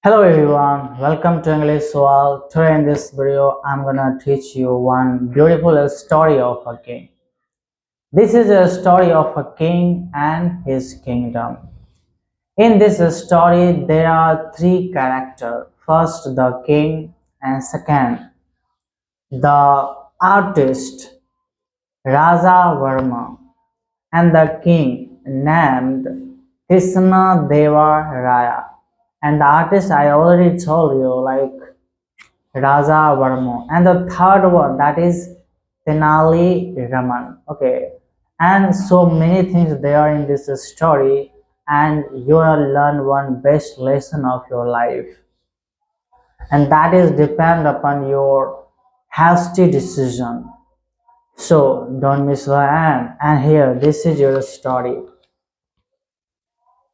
Hello everyone, welcome to English World. Today in this video, I'm gonna teach you one beautiful story of a king. This is a story of a king and his kingdom. In this story, there are three characters. First, the king, and second, the artist Raja Varma, and the king named Krishna Deva Raya. And the artist I already told you, like Raja Varma, and the third one, that is Tenali Raman. Okay, and so many things there in this story, and you will learn one best lesson of your life, and that is depend upon your hasty decision. So don't miss the end. And here, this is your story.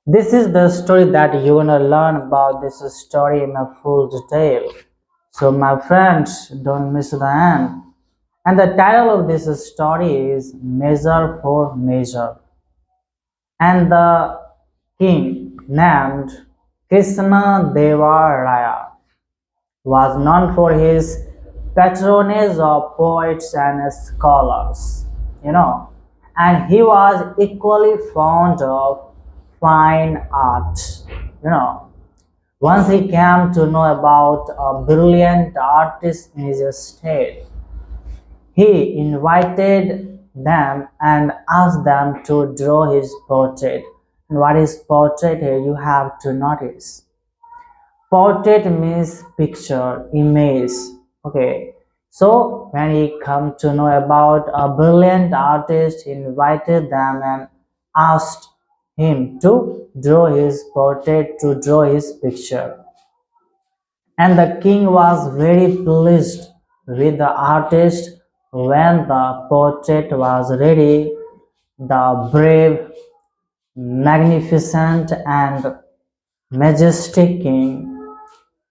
This is the story that you're gonna learn about this story in a full detail. So my friends, don't miss the end. And the title of this story is Measure for Measure. And the king named Krishna Deva Raya was known for his patronage of poets and scholars, and he was equally fond of fine art, you know. Once he came to know about a brilliant artist in his estate, he invited them and asked them to draw his portrait. And what is portrait here? You have to notice. Portrait means picture, image. Okay. So when he come to know about a brilliant artist, he invited them and asked him to draw his portrait, to draw his picture. And the king was very pleased with the artist. When the portrait was ready, the brave, magnificent, and majestic king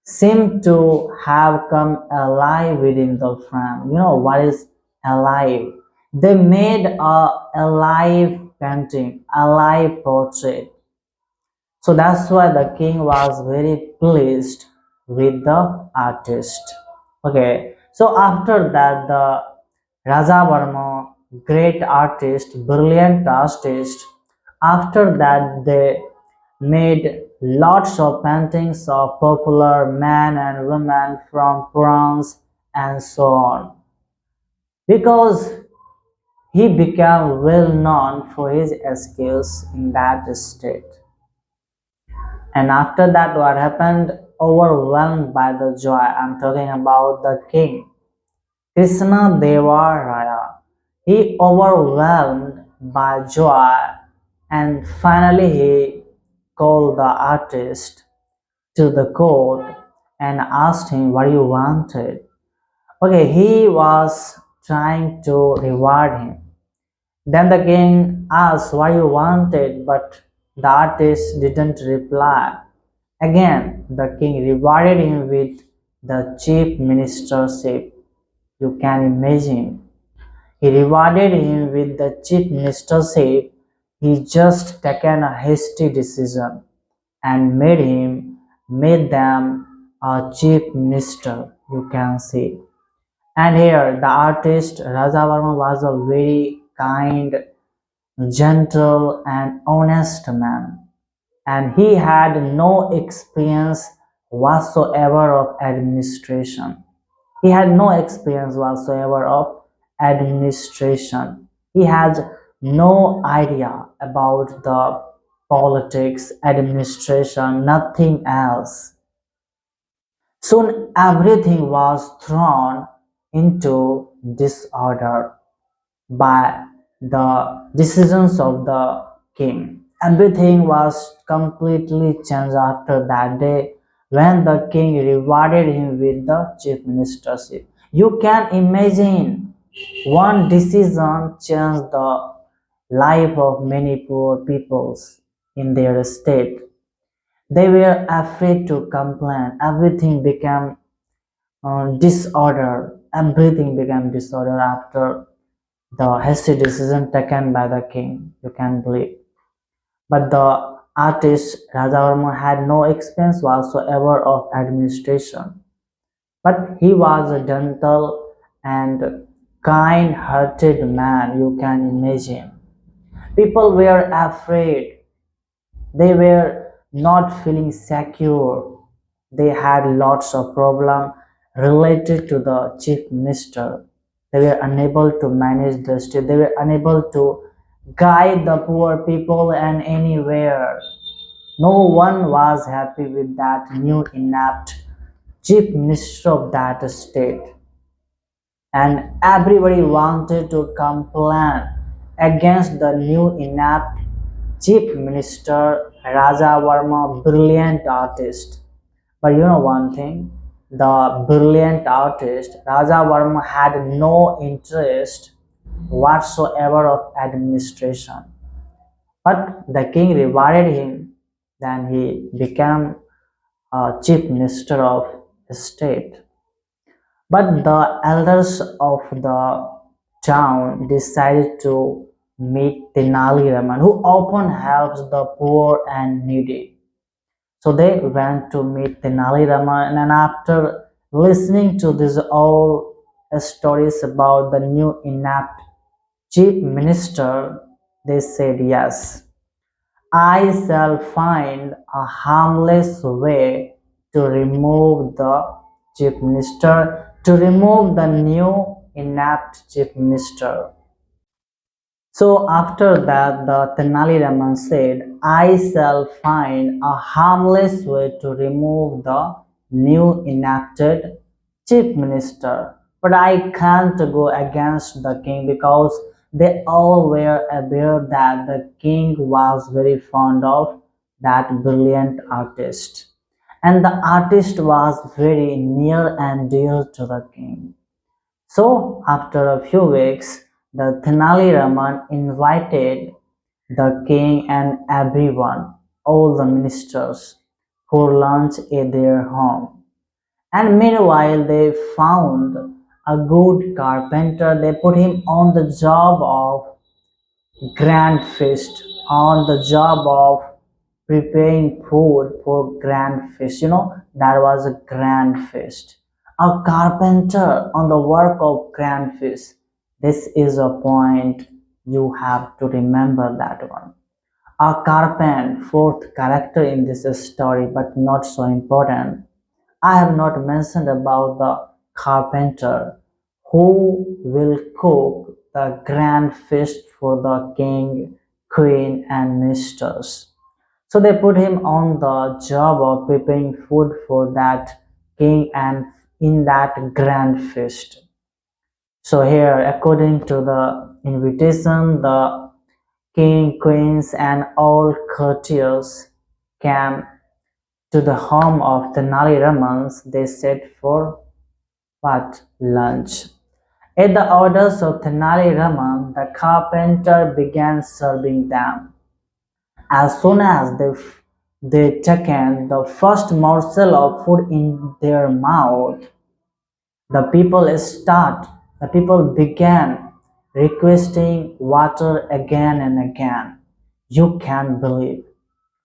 seemed to have come alive within the frame. You know what is alive? They made a alive painting, alive portrait. So that's why the king was very pleased with the artist. Okay, so after that, the Raja Varma, great artist, brilliant artist, after that they made lots of paintings of popular men and women from Purans and so on, because he became well known for his skills in that state. And after that, what happened? Overwhelmed by the joy, I'm talking about the king, Krishna Deva Raya. He overwhelmed by joy, and finally he called the artist to the court and asked him what you wanted. Okay, he was trying to reward him. Then the king asked what you wanted, but the artist didn't reply. Again, the king rewarded him with the chief ministership. You can imagine. He rewarded him with the chief ministership. He just taken a hasty decision and made them a chief minister. You can see. And here the artist Raja Varma was a very kind, gentle, and honest man, and he had no experience whatsoever of administration. He had no experience whatsoever of administration. He had no idea about the politics, administration, nothing else. Soon everything was thrown into disorder by the decisions of the king. Everything was completely changed after that day when the king rewarded him with the chief ministership. You can imagine, one decision changed the life of many poor peoples in their state. They were afraid to complain. Everything became disorder. Everything became disorder after the hasty decision taken by the king. You can believe. But the artist Rajavarma had no experience whatsoever of administration, but he was a gentle and kind-hearted man, you can imagine. People were afraid. They were not feeling secure. They had lots of problems related to the chief minister. They were unable to manage the state. They were unable to guide the poor people and anywhere. No one was happy with that new inept chief minister of that state, and everybody wanted to complain against the new inept chief minister Raja Varma, brilliant artist. But you know one thing, the brilliant artist Raja Varma had no interest whatsoever of administration. But the king rewarded him. Then he became chief minister of state. But the elders of the town decided to meet Tenali Raman, who often helps the poor and needy. So they went to meet Tenali Raman, and after listening to these all stories about the new inept chief minister, they said, "Yes, I shall find a harmless way to remove the chief minister, to remove the new inept chief minister." So after that, the Tenali Raman said, "I shall find a harmless way to remove the new enacted chief minister. But I can't go against the king because they all were aware that the king was very fond of that brilliant artist. And the artist was very near and dear to the king. So, after a few weeks, the Tenali Raman invited the king and everyone, all the ministers, for lunch at their home. And meanwhile, they found a good carpenter. They put him on the job of grand feast, on the job of preparing food for grand feast. That was a grand feast. A carpenter on the work of grand feast. This is a point you have to remember that one. A carpenter, fourth character in this story, but not so important. I have not mentioned about the carpenter who will cook the grand feast for the king, queen, and ministers. So they put him on the job of preparing food for that king and in that grand feast. So here, according to the invitation, the king, queens, and all courtiers came to the home of the Nali Ramans. They set for what? Lunch. At the orders of Tenali Raman, the carpenter began serving them. As soon as they taken the first morsel of food in their mouth, the people start, the people began requesting water again and again. You can believe.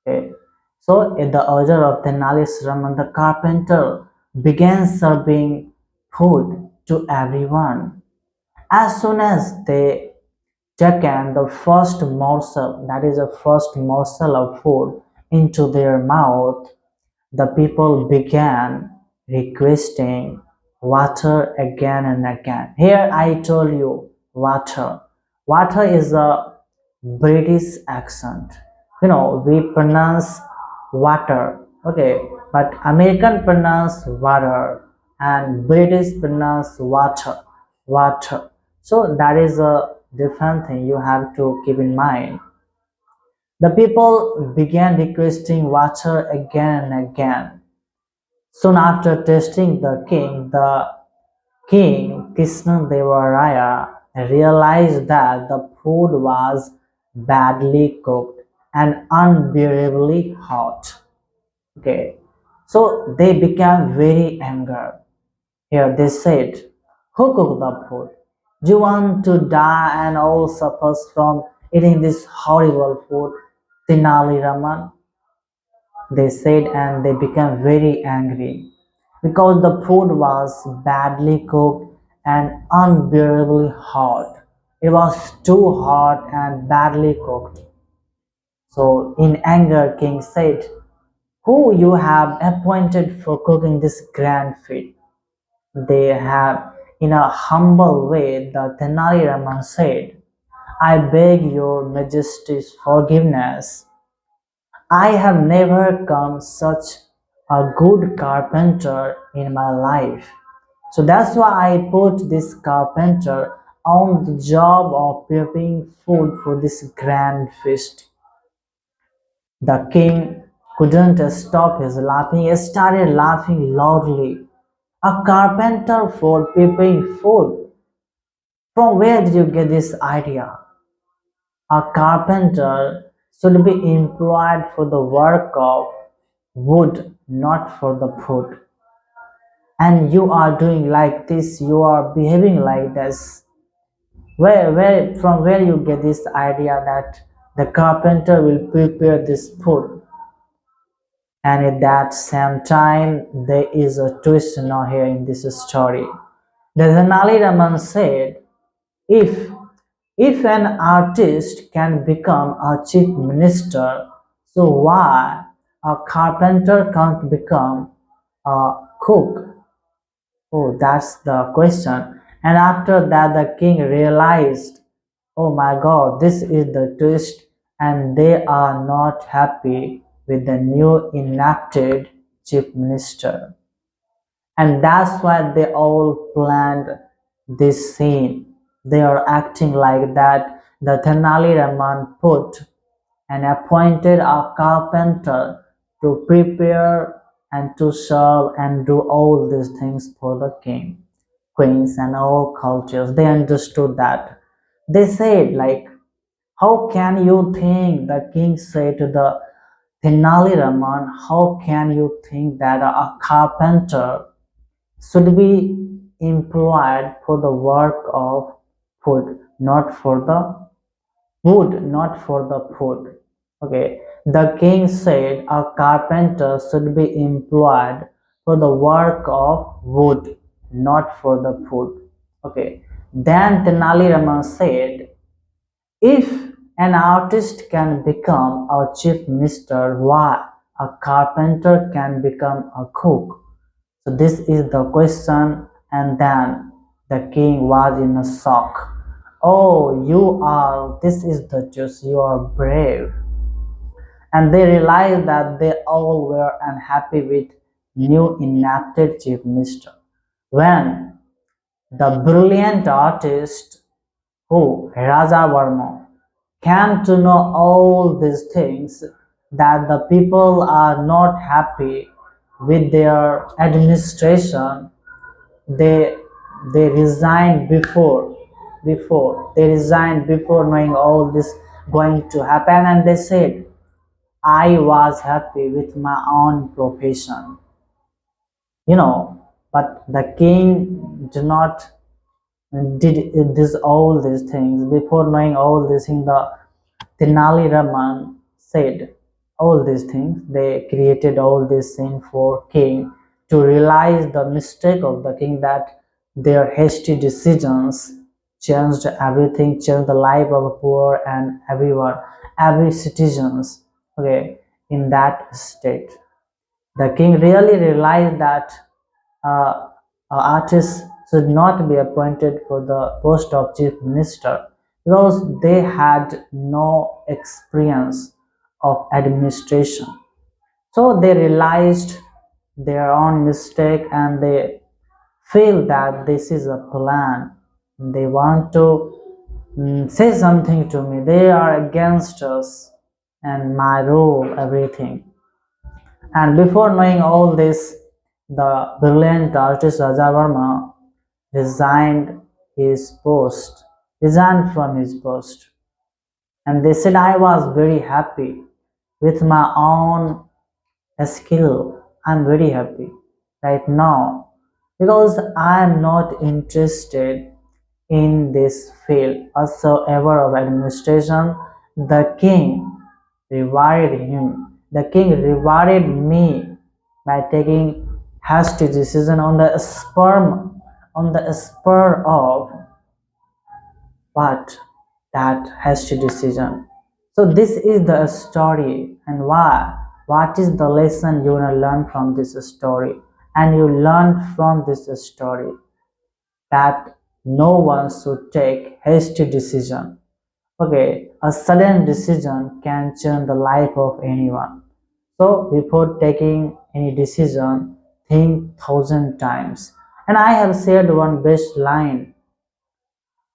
Okay. So at the order of Tenali Raman, the carpenter began serving food to everyone. As soon as they taken the first morsel, that is the first morsel of food into their mouth, the people began requesting water again and again. Here I told you water. Water is a British accent. We pronounce water, okay, but American pronounce water and British pronounce water, water. So that is a different thing you have to keep in mind. The people began requesting water again and again. Soon after tasting the king Krishna Deva Raya realized that the food was badly cooked and unbearably hot. Okay, so they became very angry. Here they said, "Who cooked the food? Do you want to die and all suffers from eating this horrible food?" Tenali Raman. they said, and they became very angry because the food was badly cooked and unbearably hot. It was too hot and badly cooked. So, in anger, King said, "Who you have appointed for cooking this grand feast?" They have, in a humble way, the Tenali Raman said, "I beg your majesty's forgiveness. I have never come such a good carpenter in my life. So that's why I put this carpenter on the job of preparing food for this grand feast." The king couldn't stop his laughing. He started laughing loudly. "A carpenter for preparing food? From where did you get this idea? A carpenter should be employed for the work of wood, not for the food. And you are doing like this, you are behaving like this. From where you get this idea that the carpenter will prepare this food?" And at that same time, there is a twist now here in this story. The Tenali Raman said, if if an artist can become a chief minister, so why a carpenter can't become a cook? Oh, that's the question. And after that, the king realized, oh my god, this is the twist, and they are not happy with the new enacted chief minister. And that's why they all planned this scene. They are acting like that. The Tenali Raman put and appointed a carpenter to prepare and to serve and do all these things for the king, queens, and all cultures. They understood that. They said, like, how can you think, the king said to the Tenali Raman, how can you think that a carpenter should be employed for the work of food, not for the wood, not for the food? Okay, the king said a carpenter should be employed for the work of wood, not for the food. Okay, then Tenali Raman said, if an artist can become a chief minister, why a carpenter can become a cook? So this is the question, and then the king was in a shock. Oh, this is the juice, you are brave. And they realized that they all were unhappy with new enacted chief minister. When the brilliant artist who Raja Varma came to know all these things, that the people are not happy with their administration, they they resigned before knowing all this going to happen, and they said, I was happy with my own profession, you know. But the king did not did this all these things before knowing all this things. The Tenali Raman said all these things. They created all this scene for king to realize the mistake of the king, that their hasty decisions changed everything, changed the life of the poor and everyone, every citizens. Okay, in that state, the king really realized that uh, artists should not be appointed for the post of chief minister because they had no experience of administration. So they realized their own mistake, and they feel that this is a plan. They want to say something to me. They are against us and my rule, everything. And before knowing all this, the brilliant artist Rajavarma resigned resigned from his post. And they said, I was very happy with my own skill. I'm very happy right now because I am not interested in this field whatsoever of administration. The king reviled him The king rewarded me by taking hasty decision on the spur of what? That hasty decision. So this is the story, and why? What is the lesson you wanna learn from this story? And you learn from this story that no one should take hasty decision. Okay, a sudden decision can change the life of anyone. So before taking any decision, think 1,000 times. And I have said one best line: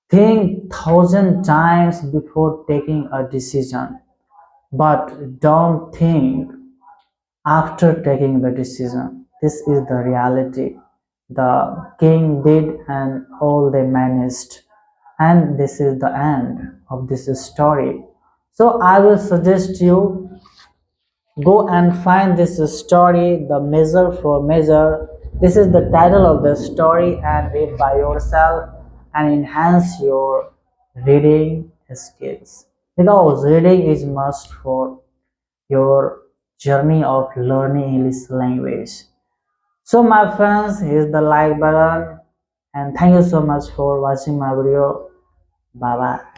think 1,000 times before taking a decision, but don't think after taking the decision. This is the reality. The king did and all they managed. And this is the end of this story. So I will suggest you go and find this story, The Measure for Measure. This is the title of the story, and read by yourself and enhance your reading skills. Because reading is must for your journey of learning English language. So my friends, hit the like button, and thank you so much for watching my video. Bye bye.